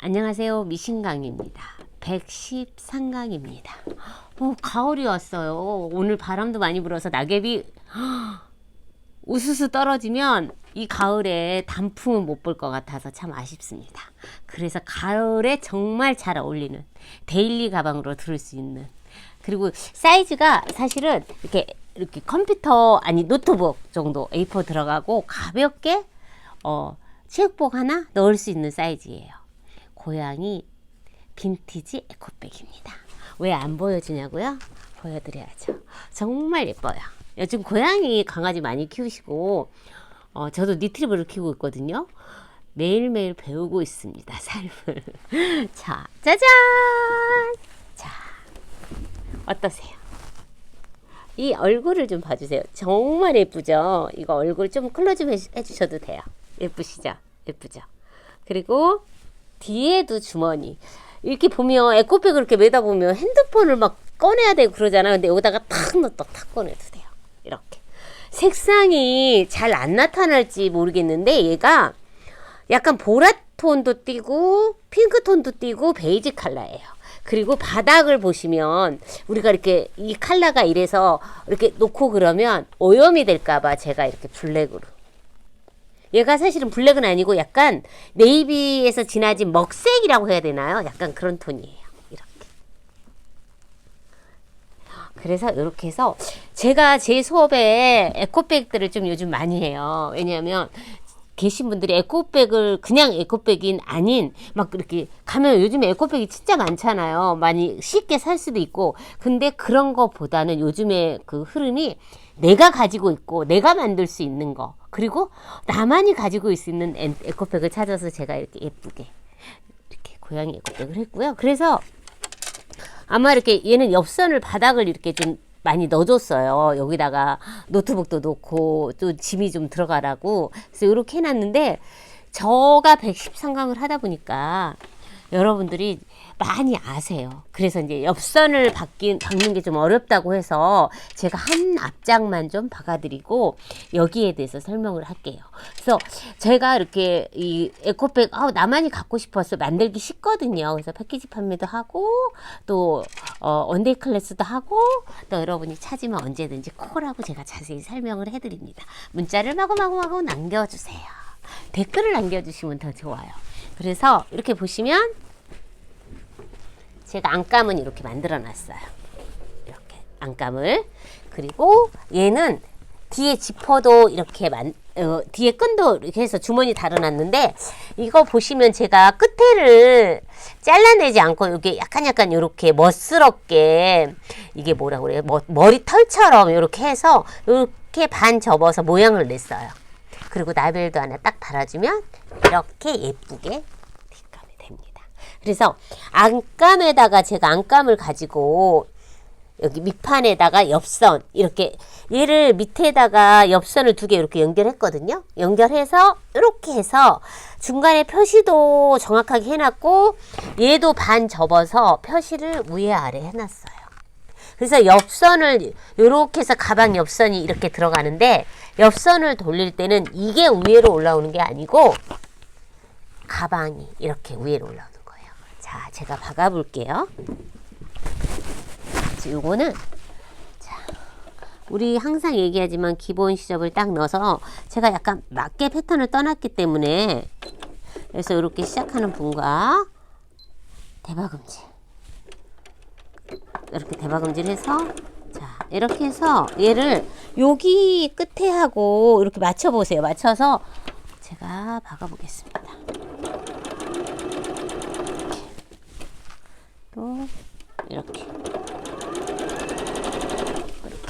안녕하세요. 미신강입니다. 113강입니다. 가을이 왔어요. 오늘 바람도 많이 불어서 낙엽이 우수수 떨어지면 이 가을에 단풍은 못 볼 것 같아서 참 아쉽습니다. 그래서 가을에 정말 잘 어울리는 데일리 가방으로 들을 수 있는, 그리고 사이즈가 사실은 이렇게 컴퓨터 아니 노트북 정도 A4 들어가고 가볍게 체육복 하나 넣을 수 있는 사이즈예요. 고양이 빈티지 에코백입니다. 왜 안 보여주냐고요? 보여드려야죠. 정말 예뻐요. 요즘 고양이 강아지 많이 키우시고 저도 리트리버를 키우고 있거든요. 매일매일 배우고 있습니다, 삶을. 자, 짜잔! 자, 어떠세요? 이 얼굴을 좀 봐주세요. 정말 예쁘죠? 이거 얼굴 좀 클로즈업 해주셔도 돼요. 예쁘시죠? 예쁘죠? 그리고 뒤에도 주머니. 이렇게 보면 에코백을 이렇게 매다 보면 핸드폰을 막 꺼내야 되고 그러잖아요. 근데 여기다가 탁 넣었다 탁 꺼내도 돼요. 이렇게. 색상이 잘 안 나타날지 모르겠는데 얘가 약간 보라톤도 띄고 핑크톤도 띄고 베이지 컬러예요. 그리고 바닥을 보시면 우리가 이렇게 이 컬러가 이래서 이렇게 놓고 그러면 오염이 될까봐 제가 이렇게 블랙으로. 얘가 사실은 블랙은 아니고 약간 네이비에서 진해진 먹색이라고 해야 되나요? 약간 그런 톤이에요. 이렇게. 그래서 이렇게 해서 제가 제 수업에 에코백들을 좀 요즘 많이 해요. 왜냐하면 계신 분들이 에코백을 그냥 에코백인 아닌 막 이렇게 가면 요즘에 에코백이 진짜 많잖아요. 많이 쉽게 살 수도 있고. 근데 그런 거보다는 요즘에 그 흐름이 내가 가지고 있고 내가 만들 수 있는 거, 그리고 나만이 가지고 있는 에코백을 찾아서 제가 이렇게 예쁘게 이렇게 고양이 에코백을 했고요. 그래서 아마 이렇게 얘는 옆선을 바닥을 이렇게 좀 많이 넣어줬어요. 여기다가 노트북도 놓고 또 짐이 좀 들어가라고. 그래서 이렇게 해놨는데, 저가 113강을 하다 보니까 여러분들이 많이 아세요. 그래서 이제 옆선을 박는 게 좀 어렵다고 해서 제가 한 앞장만 좀 박아드리고 여기에 대해서 설명을 할게요. 그래서 제가 이렇게 이 에코백 나만이 갖고 싶어서 만들기 쉽거든요. 그래서 패키지 판매도 하고 또 원데이 클래스도 하고 또 여러분이 찾으면 언제든지 콜하고 제가 자세히 설명을 해드립니다. 문자를 마구마구 남겨주세요. 댓글을 남겨주시면 더 좋아요. 그래서 이렇게 보시면 제가 안감은 이렇게 만들어 놨어요. 이렇게 안감을. 그리고 얘는 뒤에 지퍼도 이렇게 뒤에 끈도 이렇게 해서 주머니 달아놨는데, 이거 보시면 제가 끝에를 잘라내지 않고 이게 약간 이렇게 멋스럽게, 이게 뭐라고 그래요? 머리털처럼 이렇게 해서 이렇게 반 접어서 모양을 냈어요. 그리고 라벨도 하나 딱 달아주면 이렇게 예쁘게 그래서 안감에다가 제가 안감을 가지고 여기 밑판에다가 옆선 이렇게, 얘를 밑에다가 옆선을 두 개 이렇게 연결했거든요. 연결해서 이렇게 해서 중간에 표시도 정확하게 해놨고 얘도 반 접어서 표시를 위에 아래 해놨어요. 그래서 옆선을 이렇게 해서 가방 옆선이 이렇게 들어가는데, 옆선을 돌릴 때는 이게 위로 올라오는 게 아니고 가방이 이렇게 위로 올라오는 거예요. 자, 제가 박아 볼게요. 요거는 자, 우리 항상 얘기하지만 기본 시접을 딱 넣어서 제가 약간 맞게 패턴을 떠났기 때문에, 그래서 이렇게 시작하는 분과 대박음질, 이렇게 대박음질 해서, 자, 이렇게 해서 얘를 여기 끝에 하고 이렇게 맞춰 보세요. 맞춰서 제가 박아 보겠습니다. 또 이렇게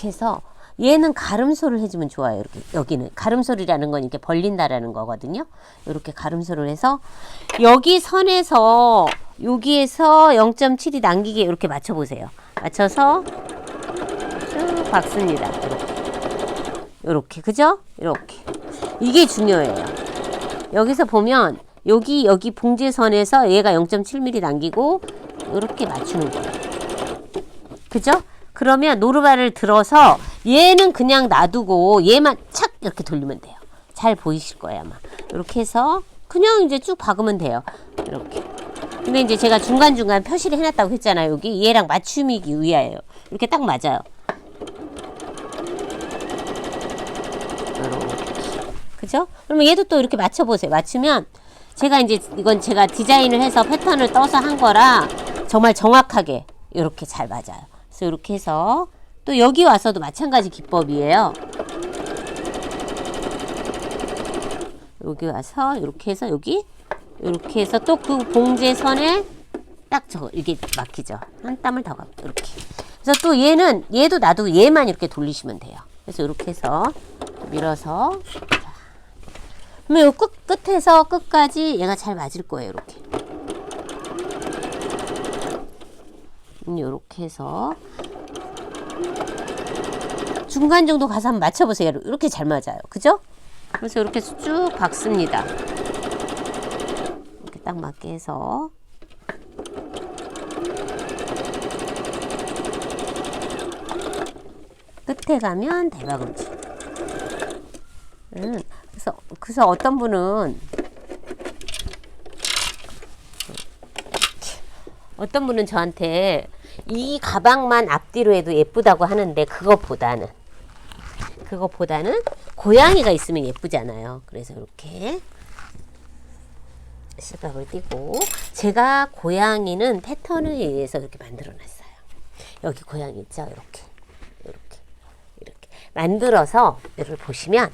해서 얘는 가름소를 해주면 좋아요. 이렇게 여기는 가름소리라는 건 이렇게 벌린다라는 거거든요. 이렇게 가름소를 해서 여기 선에서 여기에서 0.7이 남기게 이렇게 맞춰 보세요. 맞춰서 쭉 박습니다. 이렇게 그죠? 이렇게 이게 중요해요. 여기서 보면 여기 봉제선에서 얘가 0.7mm 남기고 이렇게 맞추는 거예요. 그죠? 그러면 노루발을 들어서 얘는 그냥 놔두고 얘만 착 이렇게 돌리면 돼요. 잘 보이실 거예요, 아마. 이렇게 해서 그냥 이제 쭉 박으면 돼요. 이렇게. 근데 이제 제가 중간중간 표시를 해놨다고 했잖아요. 여기 얘랑 맞춤이기 위하여요. 이렇게 딱 맞아요. 그죠? 그러면 얘도 또 이렇게 맞춰보세요. 맞추면 제가 이제 이건 제가 디자인을 해서 패턴을 떠서 한 거라 정말 정확하게 이렇게 잘 맞아요. 그래서 이렇게 해서 또 여기 와서도 마찬가지 기법이에요. 여기 와서 이렇게 해서 여기 이렇게 해서 또 그 봉제선에 딱 저거 이게 막히죠. 한 땀을 더 갖고 이렇게. 그래서 또 얘도 놔두고 얘만 이렇게 돌리시면 돼요. 그래서 이렇게 해서 밀어서 그러면 요 끝에서 끝까지 얘가 잘 맞을 거예요. 이렇게. 이렇게 해서 중간 정도 가서 한번 맞춰보세요. 이렇게 잘 맞아요. 그죠? 그래서 이렇게 쭉 박습니다. 이렇게 딱 맞게 해서 끝에 가면 대박음치. 그래서 어떤 분은 저한테 이 가방만 앞뒤로 해도 예쁘다고 하는데 그것보다는 고양이가 있으면 예쁘잖아요. 그래서 이렇게 실밥을 띄고 제가 고양이는 패턴을 위해서 이렇게 만들어 놨어요. 여기 고양이 있죠? 이렇게 만들어서 여러분 보시면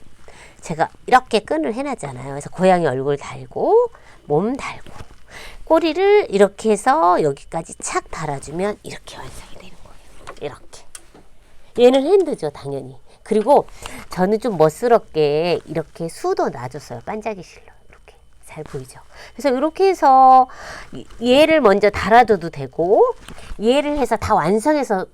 제가 이렇게 끈을 해놨잖아요. 그래서 고양이 얼굴 달고 몸 달고 꼬리를 이렇게 해서 여기까지 착 달아주면 이렇게 완성이 되는 거예요. 이렇게. 얘는 핸드죠, 당연히. 그리고 저는 좀 멋스럽게 이렇게 수도 놔줬어요. 반짝이 실로. 이렇게. 잘 보이죠? 그래서 이렇게 해서 얘를 먼저 달아줘도 되고 얘를 해서 다 완성해서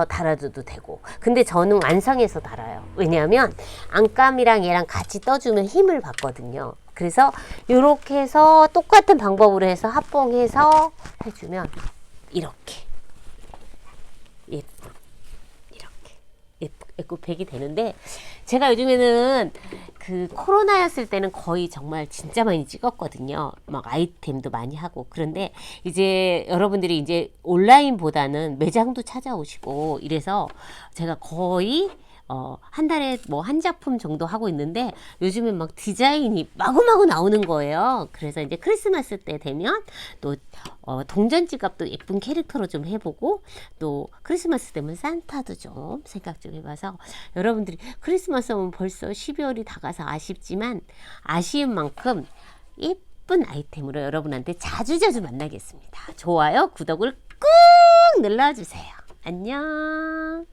달아줘도 되고 근데 저는 완성해서 달아요. 왜냐하면 안감이랑 얘랑 같이 떠주면 힘을 받거든요. 그래서 이렇게 해서 똑같은 방법으로 해서 합봉해서 해주면 이렇게 예쁘게 되는데 제가 요즘에는 그 코로나였을 때는 거의 정말 진짜 많이 찍었거든요. 막 아이템도 많이 하고 그런데 이제 여러분들이 이제 온라인보다는 매장도 찾아오시고 이래서 제가 거의 한 달에 뭐 한 작품 정도 하고 있는데 요즘엔 막 디자인이 마구마구 나오는 거예요. 그래서 이제 크리스마스 때 되면 또 동전 지갑도 예쁜 캐릭터로 좀 해보고 또 크리스마스 되면 산타도 좀 생각 좀 해봐서 여러분들이 크리스마스 오면 벌써 12월이 다가서 아쉽지만 아쉬운 만큼 예쁜 아이템으로 여러분한테 자주자주 만나겠습니다. 좋아요, 구독을 꾹 눌러주세요. 안녕.